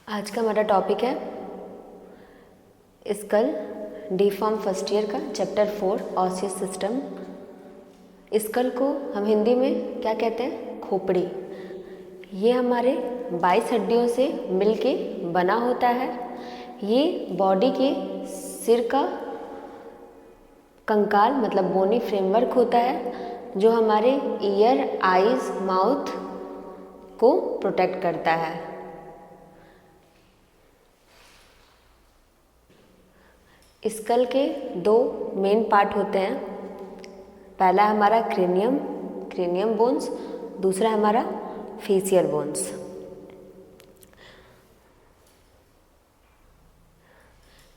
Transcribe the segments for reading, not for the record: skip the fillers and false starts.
आज का हमारा टॉपिक है skull D pharm first year का चैप्टर 4 ऑसियस सिस्टम। स्कल को हम हिंदी में क्या कहते हैं? खोपड़ी। ये हमारे 22 हड्डियों से मिलके बना होता है। ये बॉडी के सिर का कंकाल मतलब बोनी फ्रेमवर्क होता है जो हमारे ईयर, आईज, माउथ को प्रोटेक्ट करता है। स्कल के दो मेन पार्ट होते हैं। पहला हमारा क्रेनियम बोन्स, दूसरा हमारा फेशियल बोन्स।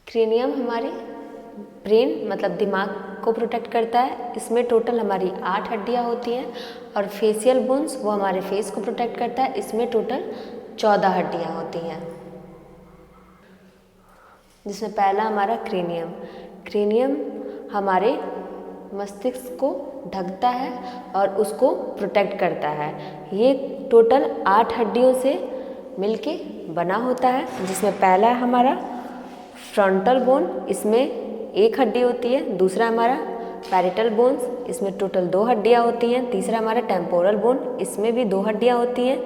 क्रेनियम हमारे ब्रेन मतलब दिमाग को प्रोटेक्ट करता है। इसमें टोटल हमारी 8 हड्डियां होती हैं और फेशियल बोन्स वो हमारे फेस को प्रोटेक्ट करता है। इसमें टोटल 14 हड्डियां होती हैं, जिसमें पहला हमारा क्रेनियम हमारे मस्तिष्क को ढकता है और उसको प्रोटेक्ट करता है। ये टोटल 8 हड्डियों से मिलके बना होता है, जिसमें पहला है हमारा फ्रंटल बोन, इसमें 1 हड्डी होती है। दूसरा हमारा पैरेटल बोन्स, इसमें टोटल 2 हड्डियाँ होती हैं। तीसरा हमारा टेम्पोरल बोन, इसमें भी 2 हड्डियाँ होती हैं।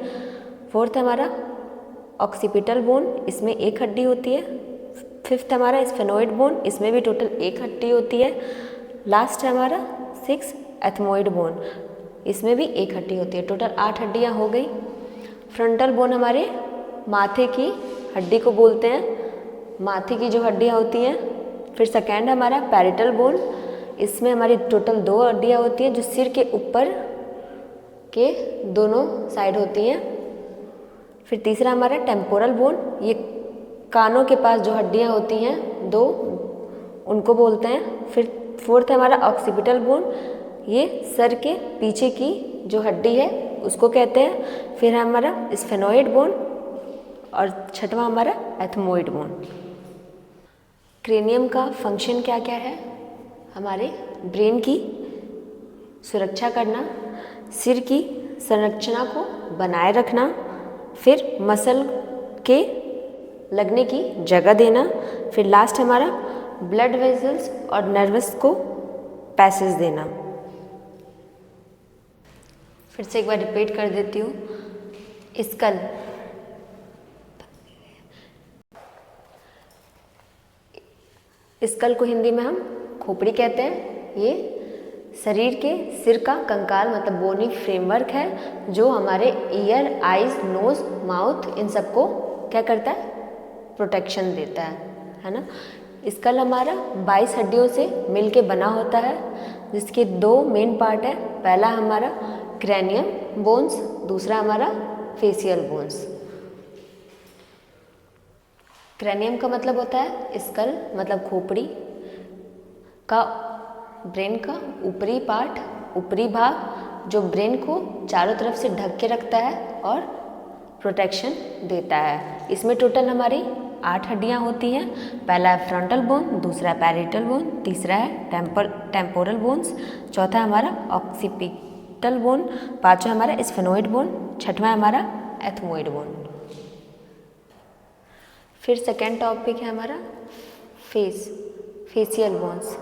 फोर्थ हमारा ऑक्सीपिटल बोन, इसमें 1 हड्डी होती है। फिफ्थ हमारा स्फेनोइड बोन, इसमें भी टोटल 1 हड्डी होती है। लास्ट है हमारा 6 एथमोइड बोन, इसमें भी 1 हड्डी होती है। टोटल 8 हड्डियाँ हो गई। फ्रंटल बोन हमारे माथे की हड्डी को बोलते हैं, माथे की जो हड्डियाँ होती हैं। फिर सेकेंड हमारा पैरेटल बोन, इसमें हमारी टोटल 2 हड्डियाँ होती हैं जो सिर के ऊपर के दोनों साइड होती हैं। फिर तीसरा हमारा टेम्पोरल बोन, ये कानों के पास जो हड्डियाँ होती हैं 2, उनको बोलते हैं। फिर फोर्थ है हमारा ऑक्सीपिटल बोन, ये सर के पीछे की जो हड्डी है उसको कहते हैं। फिर है हमारा स्फेनोइड बोन और छठवां हमारा एथमोइड बोन। क्रेनियम का फंक्शन क्या क्या है? हमारे ब्रेन की सुरक्षा करना, सिर की संरचना को बनाए रखना, फिर मसल के लगने की जगह देना, फिर लास्ट हमारा ब्लड वेसल्स और नर्वस को पैसेज देना। फिर से एक बार रिपीट कर देती हूँ। स्कल को हिंदी में हम खोपड़ी कहते हैं। ये शरीर के सिर का कंकाल मतलब बोनी फ्रेमवर्क है जो हमारे ईयर, आईज, नोज, माउथ इन सबको क्या करता है? प्रोटेक्शन देता है ना। स्कल हमारा 22 हड्डियों से मिलके बना होता है, जिसके 2 मेन पार्ट है। पहला हमारा क्रेनियम बोन्स, दूसरा हमारा फेशियल बोन्स। क्रेनियम का मतलब होता है स्कल मतलब खोपड़ी का, ब्रेन का ऊपरी पार्ट, ऊपरी भाग जो ब्रेन को चारों तरफ से ढक के रखता है और प्रोटेक्शन देता है। इसमें टोटल हमारी 8 हड्डियाँ होती हैं। पहला है फ्रंटल बोन, दूसरा है पैरेटल बोन, तीसरा है टेम्पोरल बोन्स, चौथा हमारा ऑक्सीपिटल बोन, पांचवा हमारा स्फेनोइड बोन, छठवां हमारा एथमोइड बोन। फिर सेकेंड टॉपिक है हमारा फेशियल बोन्स।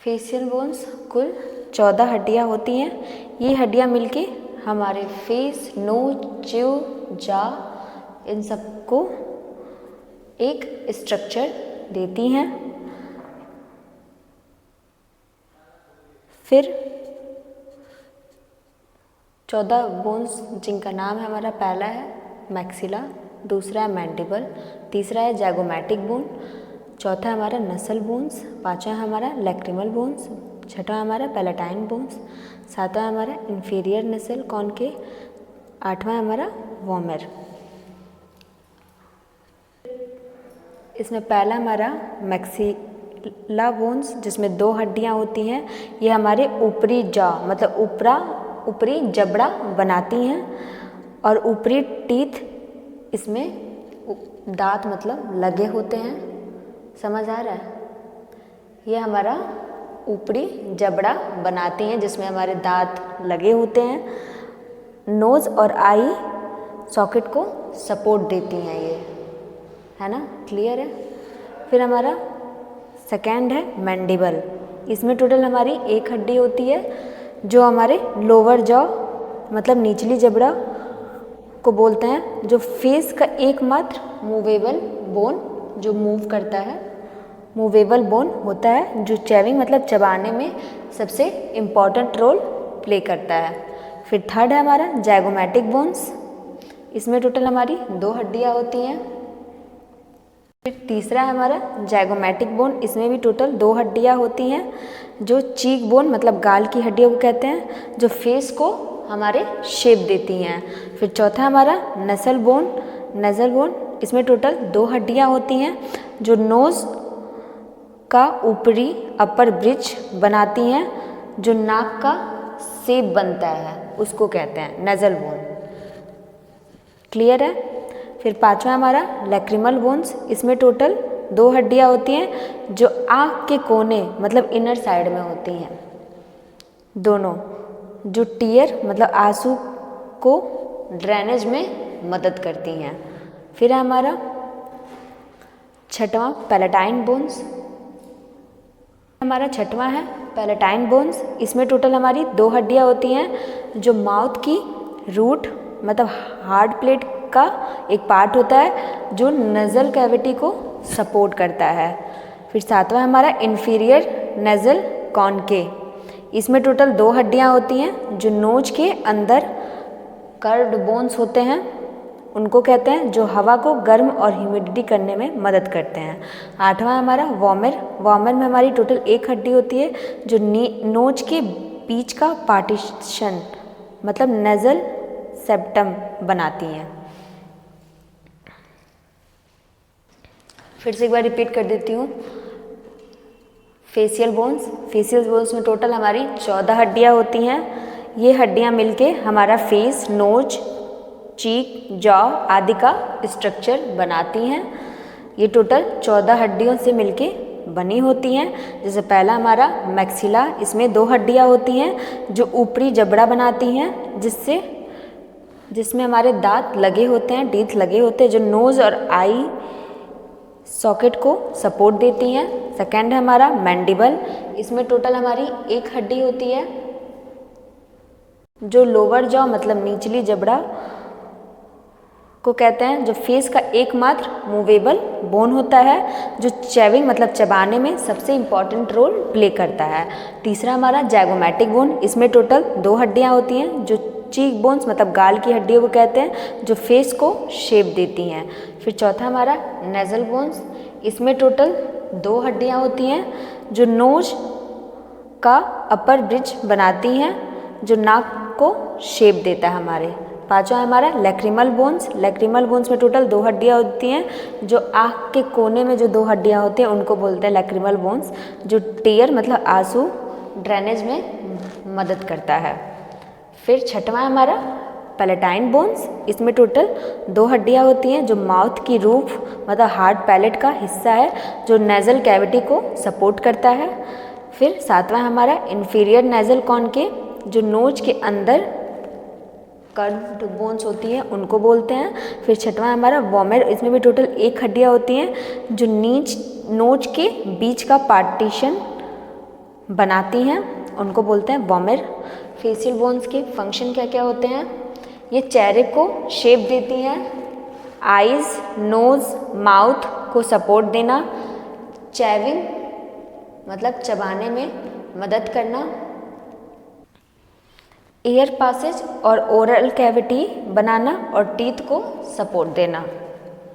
फेशियल बोन्स कुल 14 हड्डियाँ होती हैं। ये हड्डियाँ मिलके हमारे फेस, नोज, च्यू, जा इन सबको एक स्ट्रक्चर देती हैं। फिर 14 बोन्स जिनका नाम है हमारा, पहला है मैक्सिला, दूसरा है मैंडिबल, तीसरा है जैगोमैटिक बोन, चौथा हमारा नसल बोन्स, पांचवा हमारा लैक्रिमल बोन्स, छठवां हमारा पैलेटाइन बोन्स, सातवां हमारा इंफीरियर नसल कॉनके, आठवां हमारा वॉमर। इसमें पहला हमारा मैक्सिला बोन्स जिसमें 2 हड्डियां होती हैं। ये हमारे ऊपरी जॉ मतलब ऊपरी जबड़ा बनाती हैं और ऊपरी टीथ, इसमें दांत मतलब लगे होते हैं। समझ आ रहा है? ये हमारा ऊपरी जबड़ा बनाती हैं जिसमें हमारे दांत लगे होते हैं नोज़ और आई सॉकेट को सपोर्ट देती हैं ये, है ना, क्लियर है। फिर हमारा सेकेंड है मैंडिबल। इसमें टोटल हमारी एक हड्डी होती है जो हमारे लोअर जॉ मतलब निचली जबड़ा को बोलते हैं, जो फेस का एकमात्र मूवेबल बोन जो मूव करता है, मूवेबल बोन होता है, जो चैविंग मतलब चबाने में सबसे इम्पॉर्टेंट रोल प्ले करता है। फिर थर्ड है हमारा जाइगोमैटिक बोन्स। इसमें टोटल हमारी 2 हड्डियाँ होती हैं। फिर तीसरा है हमारा जाइगोमैटिक बोन। इसमें भी टोटल 2 हड्डियाँ होती हैं, जो चीक बोन मतलब गाल की हड्डियों को कहते हैं, जो फेस को हमारे शेप देती हैं। फिर चौथा हमारा नसल बोन। नज़ल बोन, इसमें टोटल 2 हड्डियाँ होती हैं, जो नोज़ का ऊपरी अपर ब्रिज बनाती हैं, जो नाक का शेप बनता है उसको कहते हैं नज़ल बोन, क्लियर है। फिर पांचवा हमारा लैक्रिमल बोन्स। इसमें टोटल 2 हड्डियाँ होती हैं, जो आँख के कोने मतलब इनर साइड में होती हैं दोनों, जो टीयर मतलब आंसू को ड्रेनेज में मदद करती हैं। फिर हमारा छठवां पैलेटाइन बोन्स। हमारा छठवां है पैलेटाइन बोन्स। इसमें टोटल हमारी 2 हड्डियाँ होती हैं, जो माउथ की रूट मतलब हार्ड प्लेट का एक पार्ट होता है, जो नज़ल कैविटी को सपोर्ट करता है। फिर सातवां हमारा इन्फीरियर नेज़ल कॉनके। इसमें टोटल 2 हड्डियाँ होती हैं, जो नोज के अंदर कर्व्ड बोन्स होते हैं, उनको कहते हैं, जो हवा को गर्म और ह्यूमिडिटी करने में मदद करते हैं। आठवां हमारा वॉमर। वॉमर में हमारी टोटल 1 हड्डी होती है, जो नोज के बीच का पार्टीशन मतलब नेज़ल सेप्टम बनाती हैं। फिर से एक बार रिपीट कर देती हूँ। Facial bones. फेशियल बोन्स में टोटल हमारी 14 हड्डियाँ होती हैं। ये हड्डियाँ मिलके हमारा फेस, नोज, चीक, जॉ आदि का स्ट्रक्चर बनाती हैं। ये टोटल 14 हड्डियों से मिलके बनी होती हैं। जैसे पहला हमारा मैक्सिला। इसमें 2 हड्डियाँ होती हैं, जो ऊपरी जबड़ा बनाती हैं, जिसमें हमारे दांत लगे होते हैं, टीथ लगे होते हैं, जो नोज़ और आई सॉकेट को सपोर्ट देती हैं। सेकेंड है हमारा मैंडिबल। इसमें टोटल हमारी 1 हड्डी होती है, जो लोअर जॉ मतलब निचली जबड़ा को कहते हैं, जो फेस का एकमात्र मूवेबल बोन होता है, जो चैविंग मतलब चबाने में सबसे इम्पॉर्टेंट रोल प्ले करता है। तीसरा हमारा जाइगोमैटिक बोन। इसमें टोटल 2 हड्डियाँ होती हैं, जो चीक बोन्स मतलब गाल की हड्डियों को कहते हैं, जो फेस को शेप देती हैं। फिर चौथा हमारा नेज़ल बोन्स। इसमें टोटल 2 हड्डियाँ होती हैं, जो नोज का अपर ब्रिज बनाती हैं, जो नाक को शेप देता है हमारे। पांचवा हमारा लैक्रिमल बोन्स। लैक्रिमल बोन्स में टोटल 2 हड्डियाँ होती हैं, जो आँख के कोने में जो 2 हड्डियाँ होती हैं उनको बोलते हैं लैक्रिमल बोन्स, जो टीयर मतलब आंसू ड्रेनेज में मदद करता है। फिर छठवां हमारा पैलेटाइन बोन्स। इसमें टोटल 2 हड्डियाँ होती हैं, जो माउथ की रूफ मतलब हार्ड पैलेट का हिस्सा है, जो नेज़ल कैविटी को सपोर्ट करता है। फिर सातवां हमारा इन्फीरियर नेज़ल कॉनके, जो नोज के अंदर कर्व्ड बोन्स होती हैं उनको बोलते हैं। फिर छठवां हमारा वॉमर। इसमें भी टोटल 1 हड्डियाँ होती हैं, जो नोज के बीच का पार्टीशन बनाती हैं, उनको बोलते हैं वॉमर। फेशियल बोन्स के फंक्शन क्या क्या होते हैं? ये चेहरे को शेप देती हैं, आईज, नोज, माउथ को सपोर्ट देना, चैविंग मतलब चबाने में मदद करना, एयर पासेज और ओरल कैविटी बनाना और टीथ को सपोर्ट देना।